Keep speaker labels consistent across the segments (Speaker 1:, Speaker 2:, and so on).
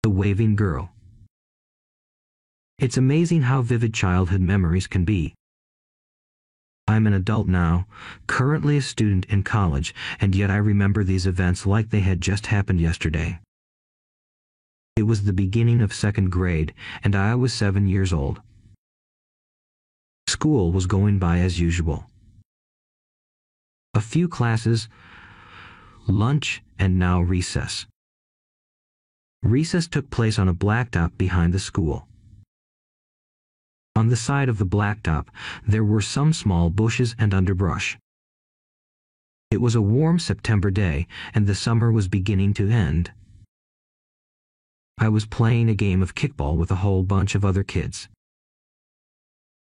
Speaker 1: The Waving Girl. It's amazing how vivid childhood memories can be. I'm an adult now, currently a student in college, and yet I remember these events like they had just happened yesterday. It was the beginning of second grade, and I was 7 years old. School was going by as usual. A few classes, lunch, and now recess. Recess took place on a blacktop behind the school. On the side of the blacktop, there were some small bushes and underbrush. It was a warm September day, and the summer was beginning to end. I was playing a game of kickball with a whole bunch of other kids.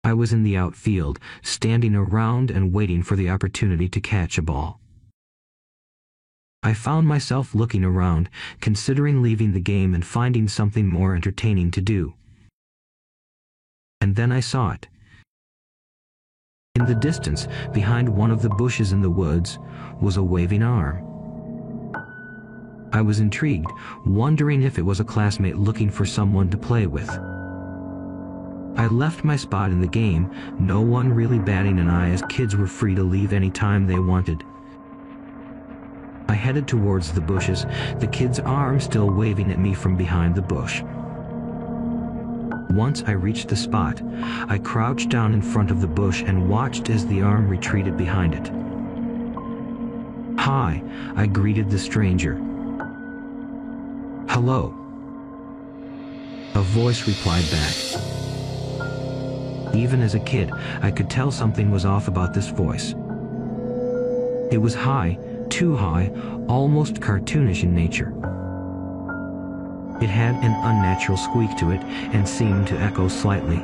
Speaker 1: I was in the outfield, standing around and waiting for the opportunity to catch a ball. I found myself looking around, considering leaving the game and finding something more entertaining to do. And then I saw it. In the distance, behind one of the bushes in the woods, was a waving arm. I was intrigued, wondering if it was a classmate looking for someone to play with. I left my spot in the game, no one really batting an eye as kids were free to leave any time they wanted. I headed towards the bushes, the kid's arm still waving at me from behind the bush. Once I reached the spot, I crouched down in front of the bush and watched as the arm retreated behind it. "Hi," I greeted the stranger. "Hello," a voice replied back. Even as a kid, I could tell something was off about this voice. It was high, too high, almost cartoonish in nature. It had an unnatural squeak to it and seemed to echo slightly.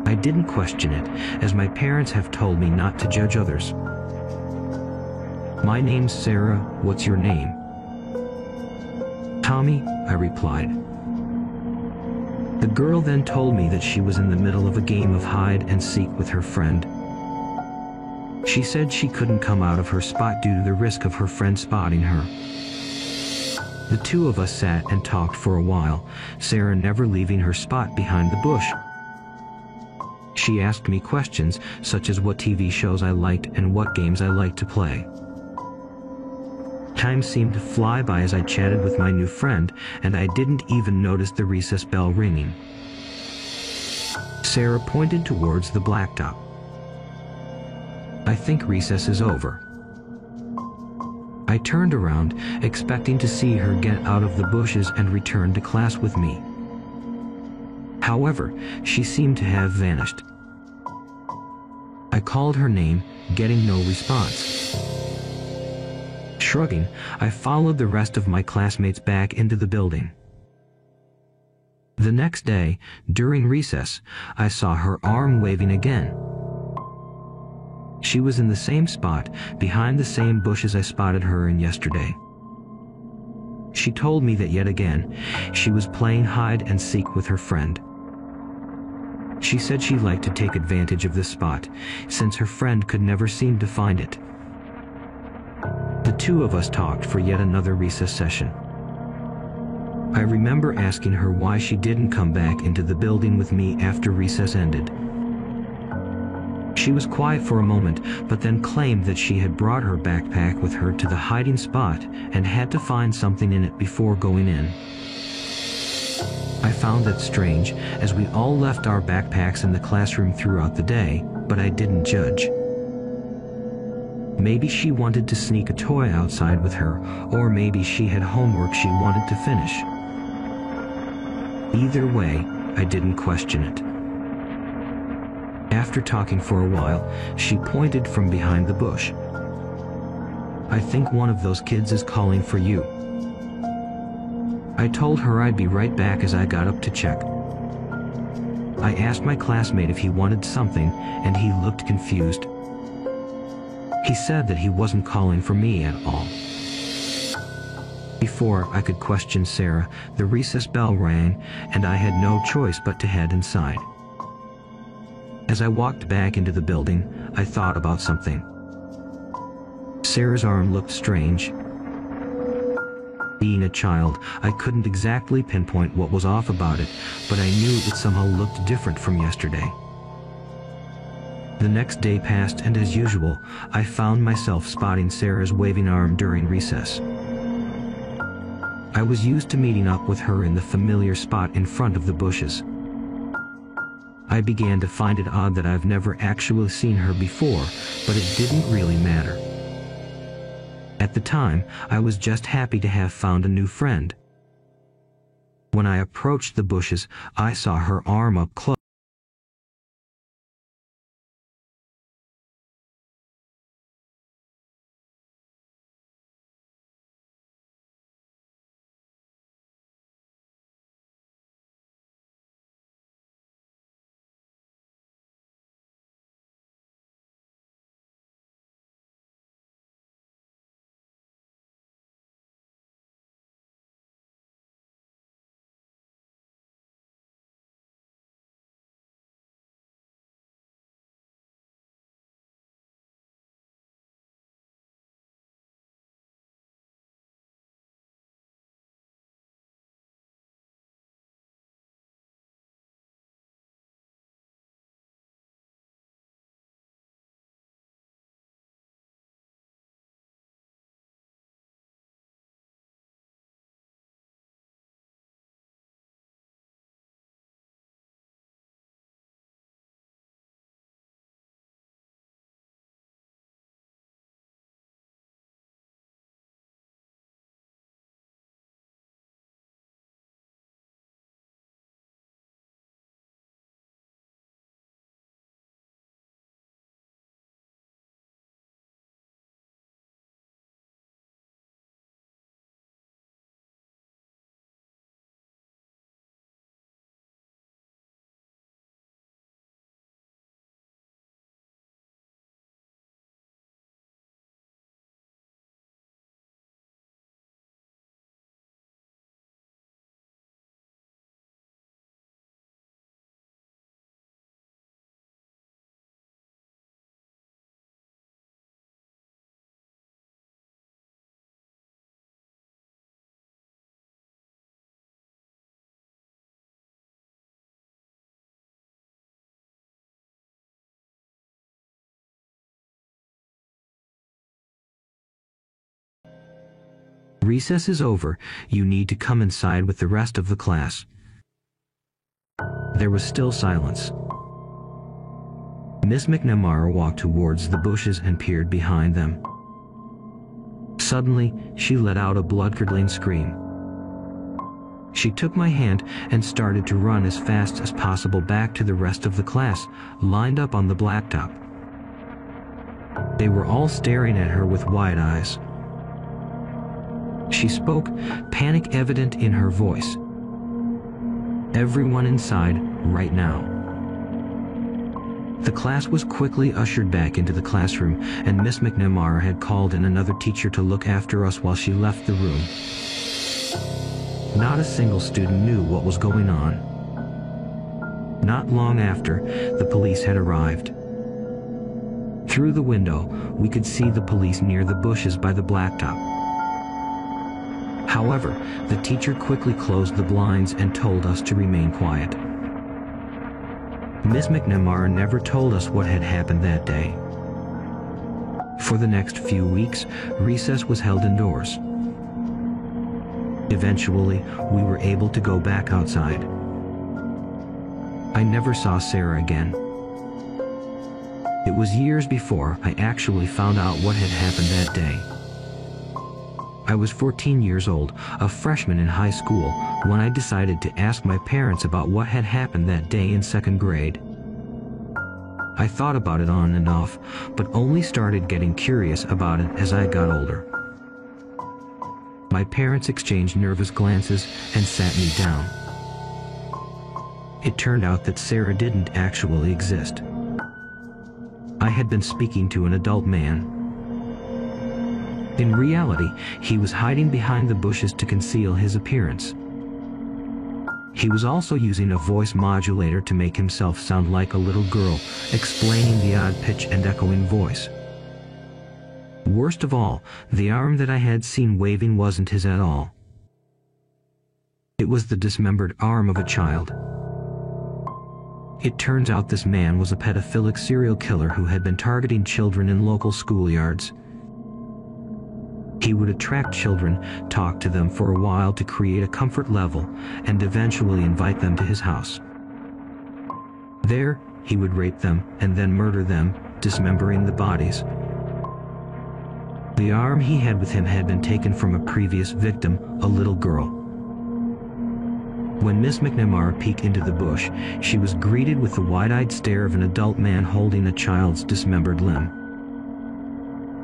Speaker 1: I didn't question it, as my parents have told me not to judge others. "My name's Sarah, what's your name?" "Tommy," I replied. The girl then told me that she was in the middle of a game of hide and seek with her friend. She said she couldn't come out of her spot due to the risk of her friend spotting her. The two of us sat and talked for a while, Sarah never leaving her spot behind the bush. She asked me questions such as what TV shows I liked and what games I liked to play. Time seemed to fly by as I chatted with my new friend, and I didn't even notice the recess bell ringing. Sarah pointed towards the blacktop. "I think recess is over." I turned around, expecting to see her get out of the bushes and return to class with me. However, she seemed to have vanished. I called her name, getting no response. Shrugging, I followed the rest of my classmates back into the building. The next day, during recess, I saw her arm waving again. She was in the same spot, behind the same bushes I spotted her in yesterday. She told me that yet again, she was playing hide and seek with her friend. She said she liked to take advantage of this spot, since her friend could never seem to find it. The two of us talked for yet another recess session. I remember asking her why she didn't come back into the building with me after recess ended. She was quiet for a moment, but then claimed that she had brought her backpack with her to the hiding spot and had to find something in it before going in. I found that strange, as we all left our backpacks in the classroom throughout the day, but I didn't judge. Maybe she wanted to sneak a toy outside with her, or maybe she had homework she wanted to finish. Either way, I didn't question it. After talking for a while, she pointed from behind the bush. "I think one of those kids is calling for you." I told her I'd be right back as I got up to check. I asked my classmate if he wanted something, and he looked confused. He said that he wasn't calling for me at all. Before I could question Sarah, the recess bell rang, and I had no choice but to head inside. As I walked back into the building, I thought about something. Sarah's arm looked strange. Being a child, I couldn't exactly pinpoint what was off about it, but I knew it somehow looked different from yesterday. The next day passed, and as usual, I found myself spotting Sarah's waving arm during recess. I was used to meeting up with her in the familiar spot in front of the bushes. I began to find it odd that I've never actually seen her before, but it didn't really matter. At the time, I was just happy to have found a new friend. When I approached the bushes, I saw her arm up close. Recess is over. You need to come inside with the rest of the class. There was still silence. Miss McNamara walked towards the bushes and peered behind them. Suddenly, she let out a blood-curdling scream. She took my hand and started to run as fast as possible back to the rest of the class, lined up on the blacktop. They were all staring at her with wide eyes. She spoke, panic evident in her voice. Everyone inside, right now. The class was quickly ushered back into the classroom, and Miss McNamara had called in another teacher to look after us while she left the room. Not a single student knew what was going on. Not long after, the police had arrived. Through the window, we could see the police near the bushes by the blacktop. However, the teacher quickly closed the blinds and told us to remain quiet. Miss McNamara never told us what had happened that day. For the next few weeks, recess was held indoors. Eventually, we were able to go back outside. I never saw Sarah again. It was years before I actually found out what had happened that day. I was 14 years old, a freshman in high school, when I decided to ask my parents about what had happened that day in second grade. I thought about it on and off, but only started getting curious about it as I got older. My parents exchanged nervous glances and sat me down. It turned out that Sarah didn't actually exist. I had been speaking to an adult man. In reality, he was hiding behind the bushes to conceal his appearance. He was also using a voice modulator to make himself sound like a little girl, explaining the odd pitch and echoing voice. Worst of all, the arm that I had seen waving wasn't his at all. It was the dismembered arm of a child. It turns out this man was a pedophilic serial killer who had been targeting children in local schoolyards. He would attract children, talk to them for a while to create a comfort level, and eventually invite them to his house. There, he would rape them and then murder them, dismembering the bodies. The arm he had with him had been taken from a previous victim, a little girl. When Miss McNamara peeked into the bush, she was greeted with the wide-eyed stare of an adult man holding a child's dismembered limb.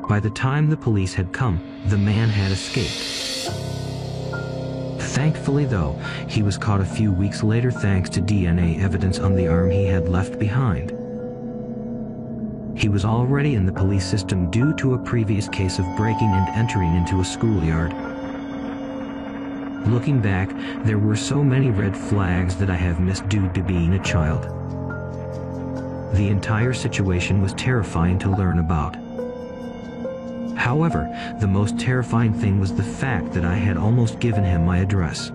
Speaker 1: By the time the police had come, the man had escaped. Thankfully, though, he was caught a few weeks later thanks to DNA evidence on the arm he had left behind. He was already in the police system due to a previous case of breaking and entering into a schoolyard. Looking back, there were so many red flags that I have missed due to being a child. The entire situation was terrifying to learn about. However, the most terrifying thing was the fact that I had almost given him my address.